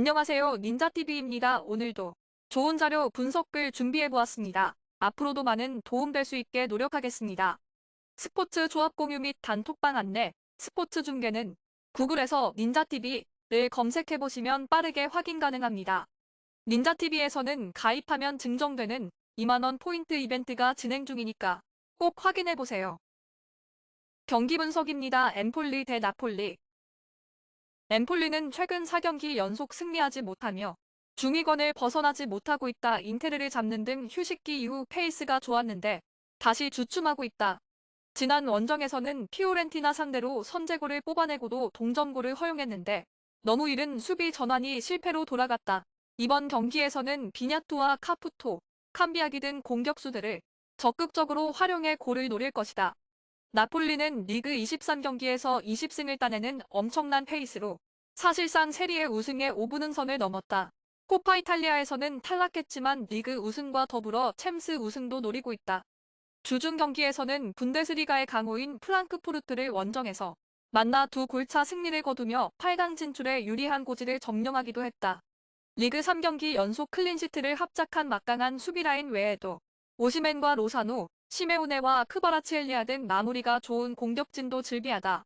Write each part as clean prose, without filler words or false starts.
안녕하세요. 닌자TV입니다. 오늘도 좋은 자료 분석글 준비해보았습니다. 앞으로도 많은 도움될 수 있게 노력하겠습니다. 스포츠 조합 공유 및 단톡방 안내, 스포츠 중계는 구글에서 닌자TV를 검색해보시면 빠르게 확인 가능합니다. 닌자TV에서는 가입하면 증정되는 2만원 포인트 이벤트가 진행 중이니까 꼭 확인해보세요. 경기 분석입니다. 엠폴리 대 나폴리. 엠폴리는 최근 4경기 연속 승리하지 못하며 중위권을 벗어나지 못하고 있다. 인테르를 잡는 등 휴식기 이후 페이스가 좋았는데 다시 주춤하고 있다. 지난 원정에서는 피오렌티나 상대로 선제골을 뽑아내고도 동점골을 허용했는데 너무 이른 수비 전환이 실패로 돌아갔다. 이번 경기에서는 비냐토와 카푸토, 캄비아기 등 공격수들을 적극적으로 활용해 골을 노릴 것이다. 나폴리는 리그 23경기에서 20승을 따내는 엄청난 페이스로 사실상 세리에 우승의 5분 선을 넘었다. 코파 이탈리아에서는 탈락했지만 리그 우승과 더불어 챔스 우승도 노리고 있다. 주중 경기에서는 분데스리가의 강호인 프랑크푸르트를 원정에서 만나 두 골차 승리를 거두며 8강 진출에 유리한 고지를 점령하기도 했다. 리그 3경기 연속 클린시트를 합작한 막강한 수비라인 외에도 오시멘과 로사노, 시메오네와 크바라치엘리아 등 마무리가 좋은 공격진도 즐비하다.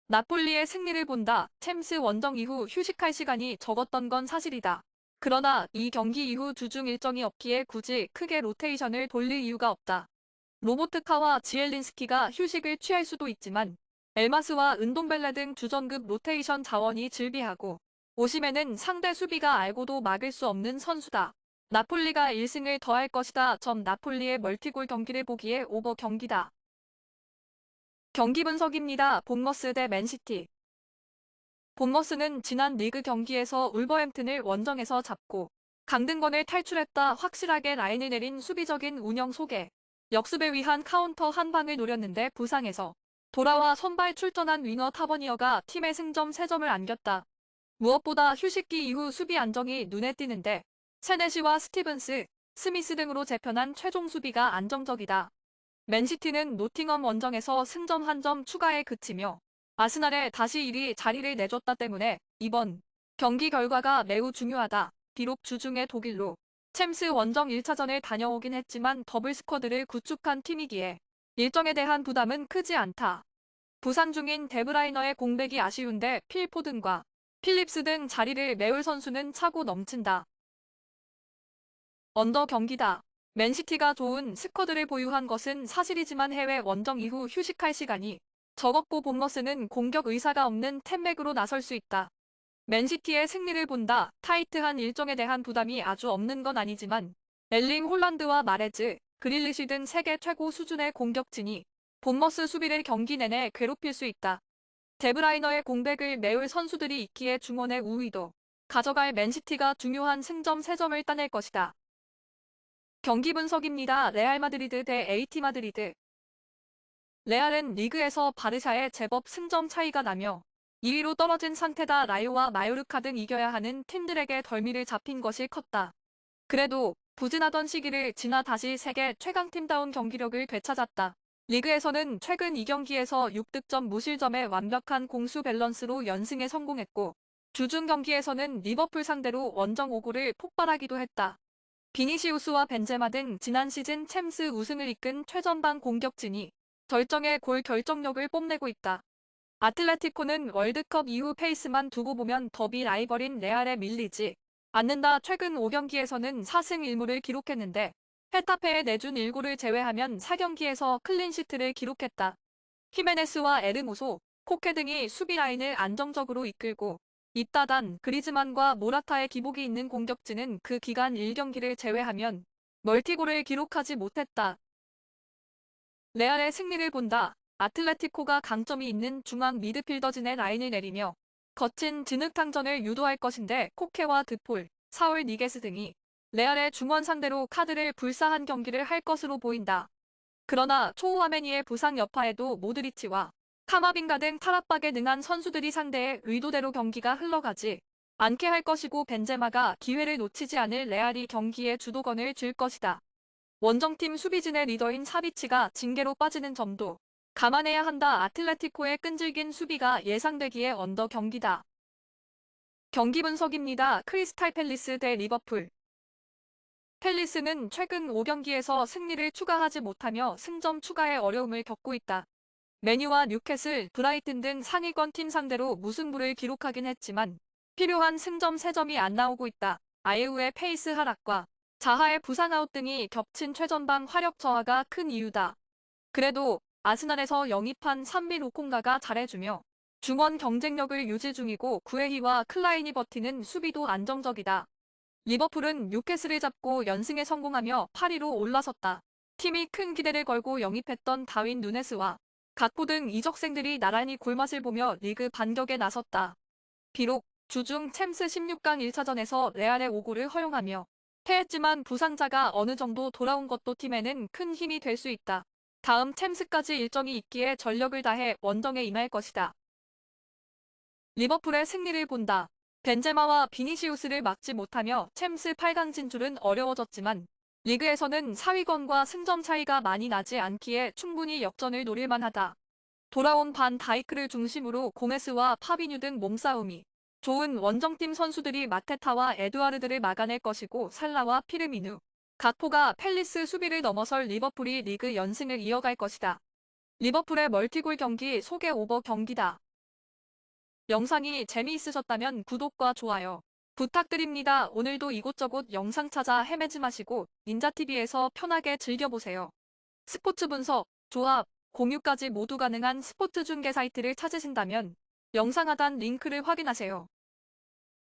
나폴리의 승리를 본다. 챔스 원정 이후 휴식할 시간이 적었던 건 사실이다. 그러나 이 경기 이후 주중 일정이 없기에 굳이 크게 로테이션을 돌릴 이유가 없다. 로보트카와 지엘린스키가 휴식을 취할 수도 있지만 엘마스와 은돔벨레 등 주전급 로테이션 자원이 즐비하고 오시멘은 상대 수비가 알고도 막을 수 없는 선수다. 나폴리가 1승을 더할 것이다. 나폴리의 멀티골 경기를 보기에 오버 경기다. 경기 분석입니다. 본머스 대 맨시티. 본머스는 지난 리그 경기에서 울버햄튼을 원정에서 잡고 강등권을 탈출했다. 확실하게 라인을 내린 수비적인 운영 속에 역습에 위한 카운터 한 방을 노렸는데 부상에서 돌아와 선발 출전한 윙어 타버니어가 팀의 승점 3점을 안겼다. 무엇보다 휴식기 이후 수비 안정이 눈에 띄는데 세네시와 스티븐스, 스미스 등으로 재편한 최종 수비가 안정적이다. 맨시티는 노팅엄 원정에서 승점 1점 추가에 그치며 아스날에 다시 1위 자리를 내줬다 때문에 이번 경기 결과가 매우 중요하다. 비록 주중에 독일로 챔스 원정 1차전을 다녀오긴 했지만 더블 스쿼드를 구축한 팀이기에 일정에 대한 부담은 크지 않다. 부상 중인 데브라이너의 공백이 아쉬운데 필포든과 필립스 등 자리를 메울 선수는 차고 넘친다. 언더 경기다. 맨시티가 좋은 스쿼드를 보유한 것은 사실이지만 해외 원정 이후 휴식할 시간이 적었고 본머스는 공격 의사가 없는 템맥으로 나설 수 있다. 맨시티의 승리를 본다. 타이트한 일정에 대한 부담이 아주 없는 건 아니지만 엘링 홀란드와 마레즈, 그릴리시 등 세계 최고 수준의 공격진이 본머스 수비를 경기 내내 괴롭힐 수 있다. 데브라이너의 공백을 메울 선수들이 있기에 중원의 우위도 가져갈 맨시티가 중요한 승점 3점을 따낼 것이다. 경기 분석입니다. 레알 마드리드 대 AT 마드리드. 레알은 리그에서 바르샤에 제법 승점 차이가 나며 2위로 떨어진 상태다. 라요와 마요르카 등 이겨야 하는 팀들에게 덜미를 잡힌 것이 컸다. 그래도 부진하던 시기를 지나 다시 세계 최강팀다운 경기력을 되찾았다. 리그에서는 최근 2경기에서 6득점 무실점의 완벽한 공수 밸런스로 연승에 성공했고 주중 경기에서는 리버풀 상대로 원정 5골을 폭발하기도 했다. 비니시우스와 벤제마 등 지난 시즌 챔스 우승을 이끈 최전방 공격진이 절정의 골 결정력을 뽐내고 있다. 아틀레티코는 월드컵 이후 페이스만 두고 보면 더비 라이벌인 레알에 밀리지 않는다. 최근 5경기에서는 4승 1무를 기록했는데 헤타페에 내준 1골을 제외하면 4경기에서 클린시트를 기록했다. 히메네스와 에르무소, 코케 등이 수비 라인을 안정적으로 이끌고 있다단 그리즈만과 모라타의 기복이 있는 공격진은 그 기간 1경기를 제외하면 멀티골을 기록하지 못했다. 레알의 승리를 본다. 아틀레티코가 강점이 있는 중앙 미드필더진의 라인을 내리며 거친 진흙탕전을 유도할 것인데 코케와 드폴, 사울 니게스 등이 레알의 중원 상대로 카드를 불사한 경기를 할 것으로 보인다. 그러나 초우아메니의 부상 여파에도 모드리치와 카마빈가 등 탈압박에 능한 선수들이 상대의 의도대로 경기가 흘러가지 않게 할 것이고 벤제마가 기회를 놓치지 않을 레알이 경기에 주도권을 쥘 것이다. 원정팀 수비진의 리더인 사비치가 징계로 빠지는 점도 감안해야 한다. 아틀레티코의 끈질긴 수비가 예상되기에 언더 경기다. 경기 분석입니다. 크리스탈 팰리스 대 리버풀. 팰리스는 최근 5경기에서 승리를 추가하지 못하며 승점 추가에 어려움을 겪고 있다. 맨유와 뉴캐슬, 브라이튼 등 상위권 팀 상대로 무승부를 기록하긴 했지만 필요한 승점 3점이 안 나오고 있다. 아예우의 페이스 하락과 자하의 부상 아웃 등이 겹친 최전방 화력 저하가 큰 이유다. 그래도 아스날에서 영입한 산미 로콩가가 잘해주며 중원 경쟁력을 유지 중이고 구에히와 클라인이 버티는 수비도 안정적이다. 리버풀은 뉴캐슬을 잡고 연승에 성공하며 8위로 올라섰다. 팀이 큰 기대를 걸고 영입했던 다윈 누네스와 갓포 등 이적생들이 나란히 골맛을 보며 리그 반격에 나섰다. 비록 주중 챔스 16강 1차전에서 레알의 5골을 허용하며 패했지만 부상자가 어느 정도 돌아온 것도 팀에는 큰 힘이 될 수 있다. 다음 챔스까지 일정이 있기에 전력을 다해 원정에 임할 것이다. 리버풀의 승리를 본다. 벤제마와 비니시우스를 막지 못하며 챔스 8강 진출은 어려워졌지만 리그에서는 4위권과 승점 차이가 많이 나지 않기에 충분히 역전을 노릴 만하다. 돌아온 반 다이크를 중심으로 고메스와 파비뉴 등 몸싸움이 좋은 원정팀 선수들이 마테타와 에드와르드를 막아낼 것이고 살라와 피르미누, 갓포가 팰리스 수비를 넘어설 리버풀이 리그 연승을 이어갈 것이다. 리버풀의 멀티골 경기 소개 오버 경기다. 영상이 재미있으셨다면 구독과 좋아요 부탁드립니다. 오늘도 이곳저곳 영상 찾아 헤매지 마시고 닌자TV에서 편하게 즐겨보세요. 스포츠 분석, 조합, 공유까지 모두 가능한 스포츠 중계 사이트를 찾으신다면 영상 하단 링크를 확인하세요.